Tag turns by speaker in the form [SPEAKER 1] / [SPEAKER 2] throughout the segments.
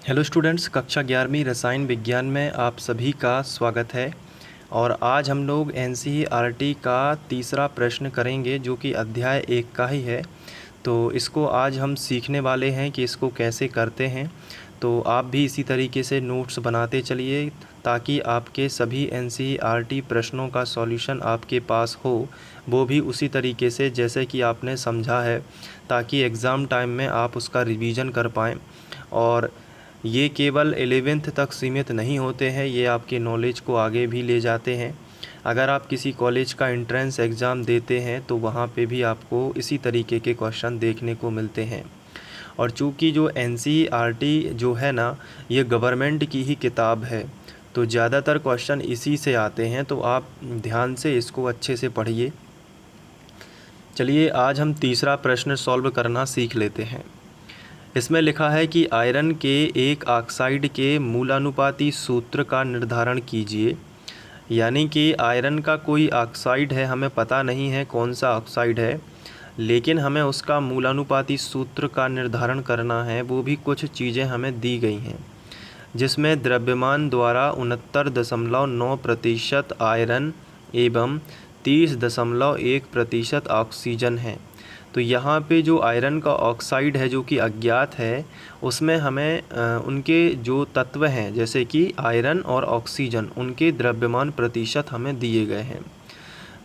[SPEAKER 1] Hello students, कक्षा 11वीं रसायन विज्ञान में आप सभी का स्वागत है। और आज हम लोग एनसीईआरटी का तीसरा प्रश्न करेंगे जो कि अध्याय 1 का ही है। तो इसको आज हम सीखने वाले हैं कि इसको कैसे करते हैं। तो आप भी इसी तरीके से नोट्स बनाते चलिए ताकि आपके सभी एनसीईआरटी प्रश्नों का सॉल्यूशन आपके पास हो, वो भी उसी तरीके से जैसे कि आपने समझा है, ताकि एग्ज़ाम टाइम में आप उसका रिवीजन कर पाएँ। और ये केवल 11th तक सीमित नहीं होते हैं, ये आपके नॉलेज को आगे भी ले जाते हैं। अगर आप किसी कॉलेज का एंट्रेंस एग्ज़ाम देते हैं तो वहाँ पे भी आपको इसी तरीके के क्वेश्चन देखने को मिलते हैं। और चूँकि जो एनसीईआरटी जो है ना, ये गवर्नमेंट की ही किताब है, तो ज़्यादातर क्वेश्चन इसी से आते हैं। तो आप ध्यान से इसको अच्छे से पढ़िए। चलिए आज हम तीसरा प्रश्न सॉल्व करना सीख लेते हैं। इसमें लिखा है कि आयरन के एक ऑक्साइड के मूलानुपाती सूत्र का निर्धारण कीजिए। यानी कि आयरन का कोई ऑक्साइड है, हमें पता नहीं है कौन सा ऑक्साइड है, लेकिन हमें उसका मूलानुपाती सूत्र का निर्धारण करना है। वो भी कुछ चीज़ें हमें दी गई हैं, जिसमें द्रव्यमान द्वारा 69.9% आयरन एवं 30.1% ऑक्सीजन है। तो यहाँ पे जो आयरन का ऑक्साइड है जो कि अज्ञात है, उसमें हमें उनके जो तत्व हैं जैसे कि आयरन और ऑक्सीजन, उनके द्रव्यमान प्रतिशत हमें दिए गए हैं।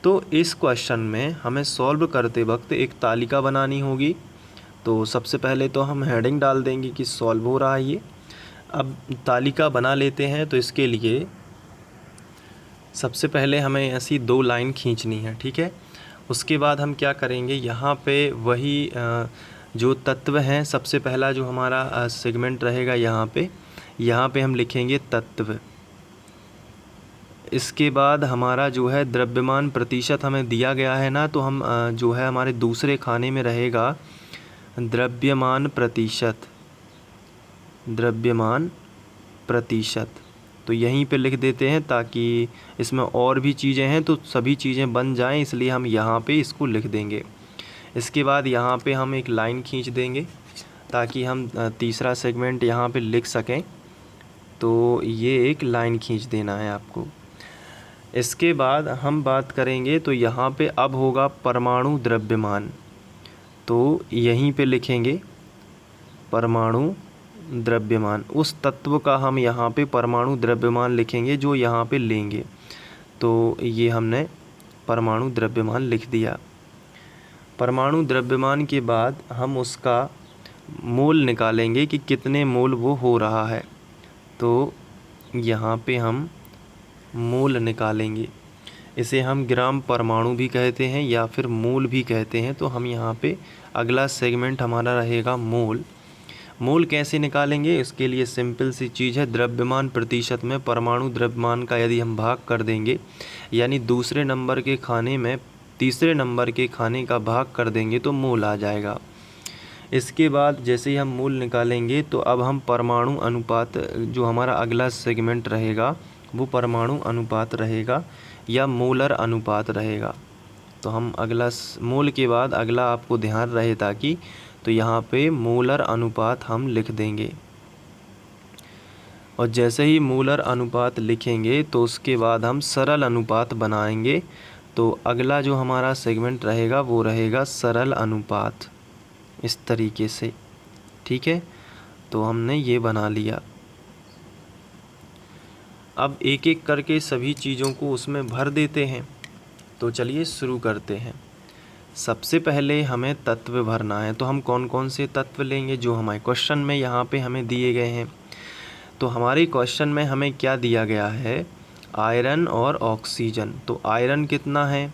[SPEAKER 1] तो इस क्वेश्चन में हमें सॉल्व करते वक्त एक तालिका बनानी होगी। तो सबसे पहले तो हम हेडिंग डाल देंगे कि सॉल्व हो रहा है ये। अब तालिका बना लेते हैं। तो इसके लिए सबसे पहले हमें ऐसी 2 लाइन खींचनी है, ठीक है। उसके बाद हम क्या करेंगे, यहाँ पे वही जो तत्व हैं, सबसे पहला जो हमारा सेगमेंट रहेगा यहाँ पे हम लिखेंगे तत्व। इसके बाद हमारा जो है द्रव्यमान प्रतिशत हमें दिया गया है ना, तो हम जो है हमारे दूसरे खाने में रहेगा द्रव्यमान प्रतिशत। तो यहीं पे लिख देते हैं ताकि इसमें और भी चीज़ें हैं तो सभी चीज़ें बन जाएं, इसलिए हम यहाँ पे इसको लिख देंगे। इसके बाद यहाँ पे हम एक लाइन खींच देंगे ताकि हम तीसरा सेगमेंट यहाँ पे लिख सकें। तो ये एक लाइन खींच देना है आपको। इसके बाद हम बात करेंगे तो यहाँ पे अब होगा परमाणु द्रव्यमान। तो यहीं पे लिखेंगे परमाणु द्रव्यमान। उस तत्व का हम यहाँ पे परमाणु द्रव्यमान लिखेंगे जो यहाँ पे लेंगे। तो ये हमने परमाणु द्रव्यमान लिख दिया। परमाणु द्रव्यमान के बाद हम उसका मोल निकालेंगे कि कितने मोल वो हो रहा है। तो यहाँ पे हम मोल निकालेंगे। इसे हम ग्राम परमाणु भी कहते हैं या फिर मोल भी कहते हैं। तो हम यहाँ पे अगला सेगमेंट हमारा रहेगा मोल। मोल कैसे निकालेंगे, इसके लिए सिंपल सी चीज़ है, द्रव्यमान प्रतिशत में परमाणु द्रव्यमान का यदि हम भाग कर देंगे, यानी दूसरे नंबर के खाने में तीसरे नंबर के खाने का भाग कर देंगे तो मोल आ जाएगा। इसके बाद जैसे ही हम मोल निकालेंगे तो अब हम परमाणु अनुपात, जो हमारा अगला सेगमेंट रहेगा वो परमाणु अनुपात रहेगा या मोलर अनुपात रहेगा। तो हम अगला मोल के बाद अगला आपको ध्यान रहे ताकि, तो यहाँ पे मोलर अनुपात हम लिख देंगे। और जैसे ही मोलर अनुपात लिखेंगे तो उसके बाद हम सरल अनुपात बनाएंगे। तो अगला जो हमारा सेगमेंट रहेगा वो रहेगा सरल अनुपात, इस तरीके से, ठीक है। तो हमने ये बना लिया। अब एक एक करके सभी चीज़ों को उसमें भर देते हैं। तो चलिए शुरू करते हैं। सबसे पहले हमें तत्व भरना है। तो हम कौन कौन से तत्व लेंगे जो हमारे क्वेश्चन में यहाँ पे हमें दिए गए हैं। तो हमारे क्वेश्चन में हमें क्या दिया गया है, आयरन और ऑक्सीजन। तो आयरन कितना है,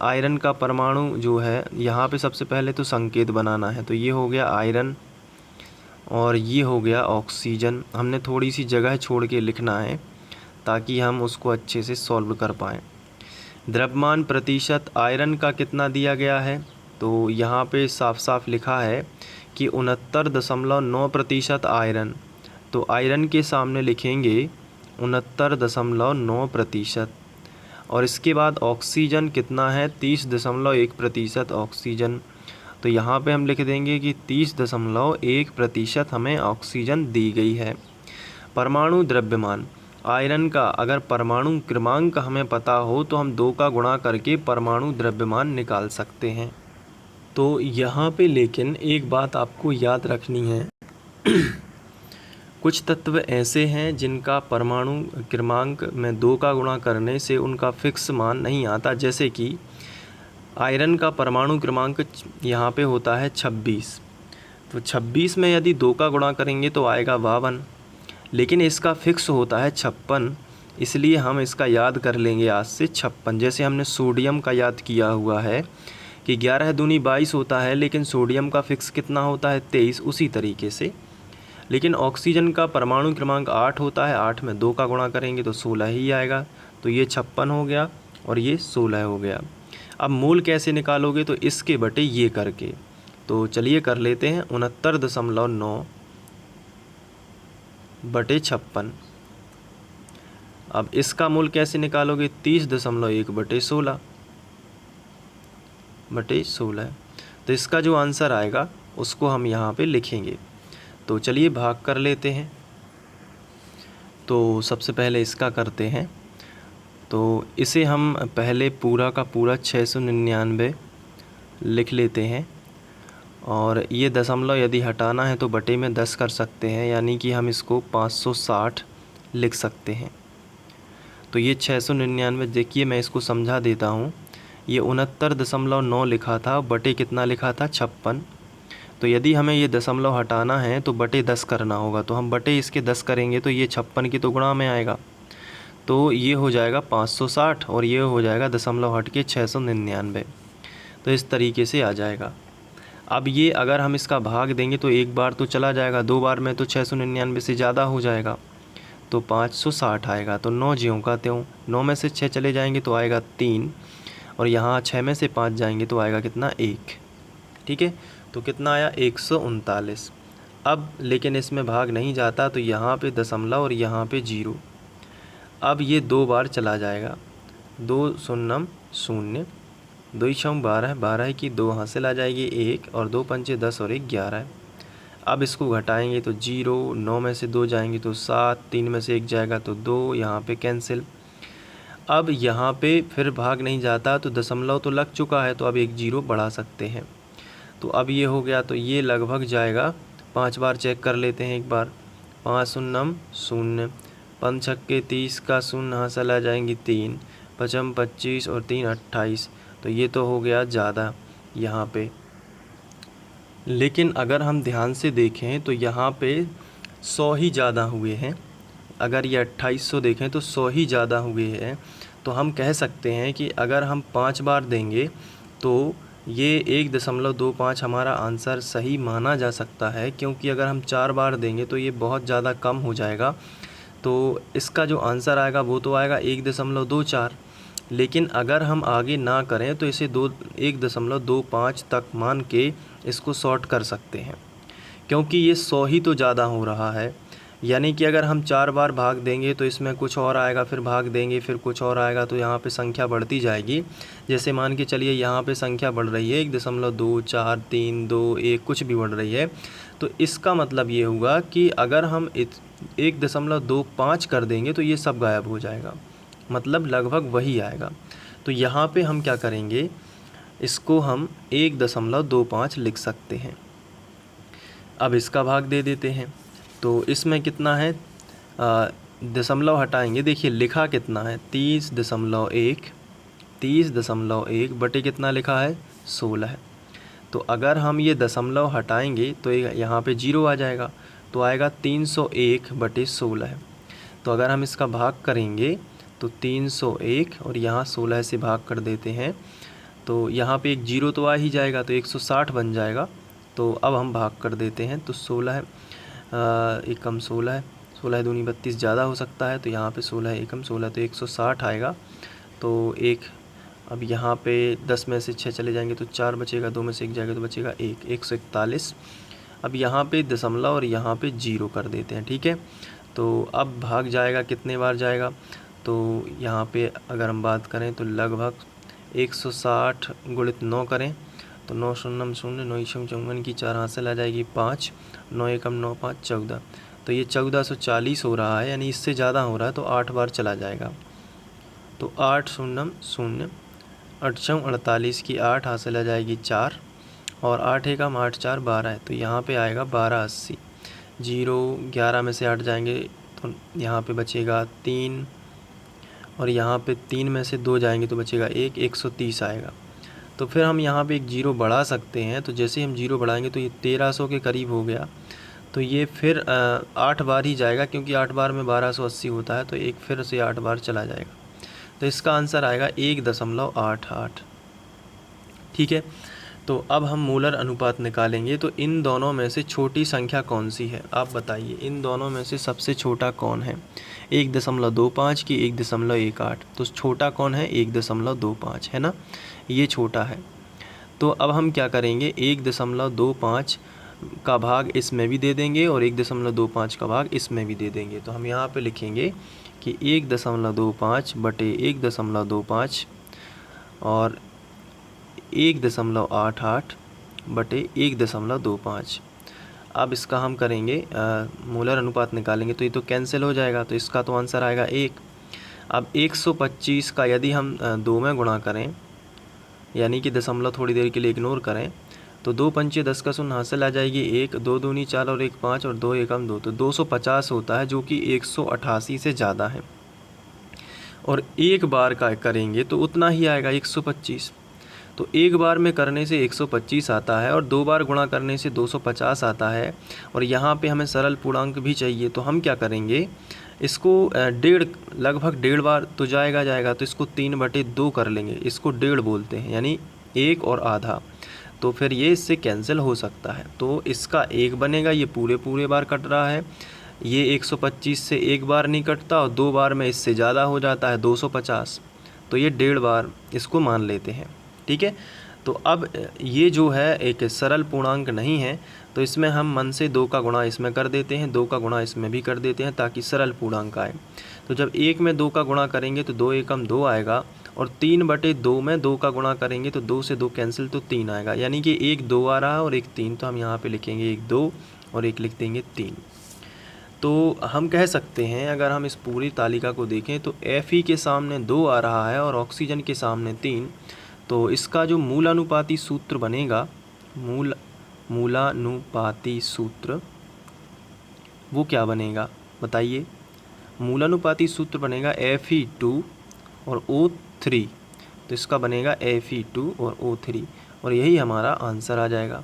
[SPEAKER 1] आयरन का परमाणु जो है यहाँ पे सबसे पहले तो संकेत बनाना है। तो ये हो गया आयरन और ये हो गया ऑक्सीजन। हमने थोड़ी सी जगह छोड़ के लिखना है ताकि हम उसको अच्छे से सॉल्व कर पाएँ। द्रव्यमान प्रतिशत आयरन का कितना दिया गया है, तो यहाँ पे साफ साफ लिखा है कि 69.9% आयरन। तो आयरन के सामने लिखेंगे 69.9%। और इसके बाद ऑक्सीजन कितना है, 30.1% ऑक्सीजन। तो यहाँ पे हम लिख देंगे कि 30.1% हमें ऑक्सीजन दी गई है। परमाणु द्रव्यमान, आयरन का अगर परमाणु क्रमांक हमें पता हो तो हम 2 का गुणा करके परमाणु द्रव्यमान निकाल सकते हैं। तो यहाँ पे लेकिन एक बात आपको याद रखनी है कुछ तत्व ऐसे हैं जिनका परमाणु क्रमांक में 2 का गुणा करने से उनका फिक्स मान नहीं आता। जैसे कि आयरन का परमाणु क्रमांक यहाँ पे होता है 26, तो 26 में यदि 2 का गुणा करेंगे तो आएगा 52, लेकिन इसका फिक्स होता है 56, इसलिए हम इसका याद कर लेंगे आज से 56। जैसे हमने सोडियम का याद किया हुआ है कि 11 दूनी 22 होता है, लेकिन सोडियम का फिक्स कितना होता है 23, उसी तरीके से। लेकिन ऑक्सीजन का परमाणु क्रमांक 8 होता है, 8 में 2 का गुणा करेंगे तो 16 ही आएगा। तो ये 56 हो गया और ये 16 हो गया। अब मोल कैसे निकालोगे, तो इसके बटे ये करके। तो चलिए कर लेते हैं 69.9 बटे 56। अब इसका मूल कैसे निकालोगे, 30.1 बटे 16 बटे 16। तो इसका जो आंसर आएगा उसको हम यहाँ पे लिखेंगे। तो चलिए भाग कर लेते हैं। तो सबसे पहले इसका करते हैं, तो इसे हम पहले पूरा का पूरा 699 लिख लेते हैं, और ये दशमलव यदि हटाना है तो बटे में 10 कर सकते हैं, यानी कि हम इसको 560 लिख सकते हैं। तो ये 699, देखिए मैं इसको समझा देता हूँ। ये 69.9 लिखा था, बटे कितना लिखा था 56। तो यदि हमें ये दशमलव हटाना है तो बटे 10 करना होगा, तो हम बटे इसके 10 करेंगे तो ये 56 की तो गुणा में आएगा, तो ये हो जाएगा 560 और ये हो जाएगा दशमलव हट के 699। तो इस तरीके से आ जाएगा। अब ये अगर हम इसका भाग देंगे तो एक बार तो चला जाएगा, 2 बार में तो 699 से ज़्यादा हो जाएगा, तो 560 आएगा। तो 9 ज्यों का त्यों, 9 में से 6 चले जाएंगे तो आएगा 3, और यहाँ 6 में से 5 जाएंगे तो आएगा कितना 1। ठीक है, तो कितना आया 139। अब लेकिन इसमें भाग नहीं जाता, तो यहाँ पे दशमलव और यहाँ पे 0। अब ये 2 बार चला जाएगा, 2 शून्यम 0, 2 छम 12, 12 की 2 हासिल आ जाएगी 1, और 2 पंचे 10 और 1 11। अब इसको घटाएंगे तो 0, 9 में से 2 जाएंगे तो 7, 3 में से 1 जाएगा तो 2, यहाँ पे कैंसिल। अब यहाँ पे फिर भाग नहीं जाता, तो दशमलव तो लग चुका है, तो अब एक 0 बढ़ा सकते हैं। तो अब ये हो गया, तो ये लगभग जाएगा। 5 बार चेक कर लेते हैं एक बार, 5 शून्यम 0, 5 छक्के 30 का 0 हासिल आ जाएंगी 3, 5 25 और 3 28। तो ये तो हो गया ज़्यादा यहाँ पे, लेकिन अगर हम ध्यान से देखें तो यहाँ पे 100 ही ज़्यादा हुए हैं। अगर ये 2800 देखें तो 100 ही ज़्यादा हुए हैं। तो हम कह सकते हैं कि अगर हम 5 बार देंगे तो ये 1.25 हमारा आंसर सही माना जा सकता है, क्योंकि अगर हम 4 बार देंगे तो ये बहुत ज़्यादा कम हो जाएगा। तो इसका जो आंसर आएगा वो तो आएगा 1.24। लेकिन अगर हम आगे ना करें तो इसे 1.25 तक मान के इसको सॉर्ट कर सकते हैं, क्योंकि ये 100 ही तो ज़्यादा हो रहा है। यानी कि अगर हम 4 बार भाग देंगे तो इसमें कुछ और आएगा, फिर भाग देंगे फिर कुछ और आएगा, तो यहाँ पे संख्या बढ़ती जाएगी। जैसे मान के चलिए यहाँ पे संख्या बढ़ रही है 1.2, 4, 3, 2, 1, कुछ भी बढ़ रही है। तो इसका मतलब ये हुआ कि अगर हम 1.25 कर देंगे तो ये सब गायब हो जाएगा, मतलब लगभग वही आएगा। तो यहाँ पे हम क्या करेंगे, इसको हम 1.25 लिख सकते हैं। अब इसका भाग दे देते हैं, तो इसमें कितना है, दशमलव हटाएंगे। देखिए लिखा कितना है 30.1, 30.1 बटे कितना लिखा है 16। तो अगर हम ये दशमलव हटाएंगे तो यहाँ पे 0 आ जाएगा, तो आएगा 301 बटे 16। तो अगर हम इसका भाग करेंगे तो 301 और यहाँ 16 से भाग कर देते हैं, तो यहाँ पे एक 0 तो आ ही जाएगा, तो 160 बन जाएगा। तो अब हम भाग कर देते हैं, तो 16 एकम 16 है, 16 दूनी 32 ज़्यादा हो सकता है, तो यहाँ पे 16 एकम 16, तो 160 आएगा। तो एक, अब यहाँ पे 10 में से 6 चले जाएंगे तो 4 बचेगा, 2 में से 1 जाएगा तो बचेगा 1, 141। अब यहाँ पे दशमलव और यहाँ पे 0 कर देते हैं, ठीक है। तो अब भाग जाएगा, कितने बार जाएगा, तो यहाँ पे अगर हम बात करें तो लगभग 160 गुणित 9 करें तो 9 शून्यम शून्य, 9 इशम 54 की 4 हासिल आ जाएगी 5, 9 एकम 9 5 14। तो ये 1440 हो रहा है, यानी इससे ज़्यादा हो रहा है, तो 8 बार चला जाएगा। तो 8 शून्यम शून्य, 8 छम 48 की 8 हासिल आ जाएगी 4, और 8 एकम 8 4 12 है, तो यहाँ पे आएगा 1280। 0 11 में से 8 जाएंगे तो यहाँ पे बचेगा 3, और यहाँ पे 3 में से 2 जाएंगे तो बचेगा 1, 130 आएगा। तो फिर हम यहाँ पे एक जीरो बढ़ा सकते हैं, तो जैसे हम जीरो बढ़ाएंगे तो ये 1300 के करीब हो गया। तो ये फिर 8 बार ही जाएगा, क्योंकि 8 बार में 1280 होता है, तो एक फिर से 8 बार चला जाएगा। तो इसका आंसर आएगा 1.88। ठीक है, तो अब हम मूलर अनुपात निकालेंगे। तो इन दोनों में से छोटी संख्या कौन सी है, आप बताइए, इन दोनों में से सबसे छोटा कौन है? 1.25 की 1.18, तो छोटा कौन है? 1.25 है ना, ये छोटा है। तो अब हम क्या करेंगे, 1.25 का भाग इसमें भी दे देंगे और 1.25 का भाग इसमें भी दे देंगे। तो हम यहाँ पे लिखेंगे कि 1.25 बटे 1.25 और 1.88 बटे 1.25। अब इसका हम करेंगे मूलर अनुपात निकालेंगे, तो ये तो कैंसिल हो जाएगा, तो इसका तो आंसर आएगा 1। अब 125 का यदि हम 2 में गुणा करें, यानी कि दशमलव थोड़ी देर के लिए इग्नोर करें, तो 2 पंचे 10 का शून्य हासिल आ जाएगी 1, 2 दूनी 4 और 1 5 और 2 एकम 2, तो 250 होता है, जो कि 188 से ज़्यादा है। और एक बार का करेंगे तो उतना ही आएगा 125। तो एक बार में करने से 125 आता है और 2 बार गुणा करने से 250 आता है। और यहाँ पे हमें सरल पूर्णांक भी चाहिए, तो हम क्या करेंगे, इसको लगभग 1.5 बार तो जाएगा, तो इसको 3/2 कर लेंगे, इसको 1.5 बोलते हैं, यानी 1 और आधा। तो फिर ये इससे कैंसिल हो सकता है, तो इसका 1 बनेगा, ये पूरे बार कट रहा है। ये 125 से 1 बार नहीं कटता और 2 बार में इससे ज़्यादा हो जाता है 250, तो ये 1.5 बार इसको मान लेते हैं। ठीक है, तो अब ये जो है एक सरल पूर्णांक नहीं है, तो इसमें हम मन से 2 का गुणा इसमें कर देते हैं, 2 का गुणा इसमें भी कर देते हैं, ताकि सरल पूर्णांक आए। तो जब 1 में 2 का गुणा करेंगे तो 2 एकम 2 आएगा, और 3/2 में 2 का गुणा करेंगे तो 2 से 2 कैंसिल, तो 3 आएगा, यानी कि 1 2 आ रहा है और 1 3, तो हम यहाँ पे लिखेंगे 1 2 और 1 लिख देंगे 3। तो हम कह सकते हैं, अगर हम इस पूरी तालिका को देखें तो Fe के सामने 2 आ रहा है और ऑक्सीजन के सामने 3, तो इसका जो मूलानुपाती सूत्र बनेगा, मूलानुपाती सूत्र वो क्या बनेगा बताइए? मूलानुपाती सूत्र बनेगा Fe2 और O3, तो इसका बनेगा Fe2 और O3, और यही हमारा आंसर आ जाएगा।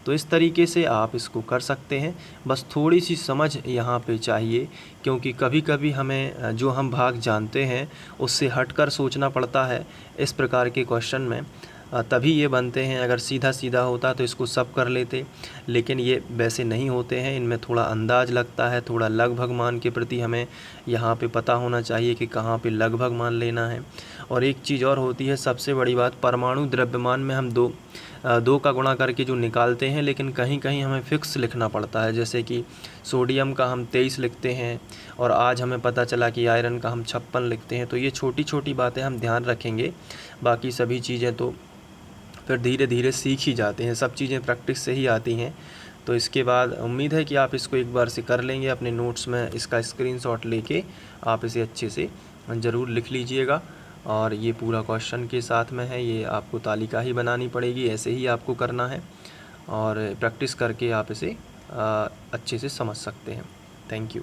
[SPEAKER 1] तो इस तरीके से आप इसको कर सकते हैं, बस थोड़ी सी समझ यहाँ पे चाहिए, क्योंकि कभी कभी हमें जो हम भाग जानते हैं उससे हटकर सोचना पड़ता है इस प्रकार के क्वेश्चन में, तभी ये बनते हैं। अगर सीधा सीधा होता तो इसको सब कर लेते, लेकिन ये वैसे नहीं होते हैं, इनमें थोड़ा अंदाज़ लगता है, थोड़ा लगभग मान के प्रति हमें यहाँ पे पता होना चाहिए कि कहाँ पे लगभग मान लेना है। और एक चीज़ और होती है, सबसे बड़ी बात, परमाणु द्रव्यमान में हम दो का गुणा करके जो निकालते हैं, लेकिन कहीं कहीं हमें फ़िक्स लिखना पड़ता है, जैसे कि सोडियम का हम 23 लिखते हैं और आज हमें पता चला कि आयरन का हम 56 लिखते हैं। तो ये छोटी छोटी बातें हम ध्यान रखेंगे, बाकी सभी चीज़ें तो फिर धीरे धीरे सीख ही जाते हैं, सब चीज़ें प्रैक्टिस से ही आती हैं। तो इसके बाद उम्मीद है कि आप इसको एक बार से कर लेंगे, अपने नोट्स में इसका स्क्रीनशॉट लेके आप इसे अच्छे से ज़रूर लिख लीजिएगा। और ये पूरा क्वेश्चन के साथ में है, ये आपको तालिका ही बनानी पड़ेगी, ऐसे ही आपको करना है, और प्रैक्टिस करके आप इसे अच्छे से समझ सकते हैं। Thank you.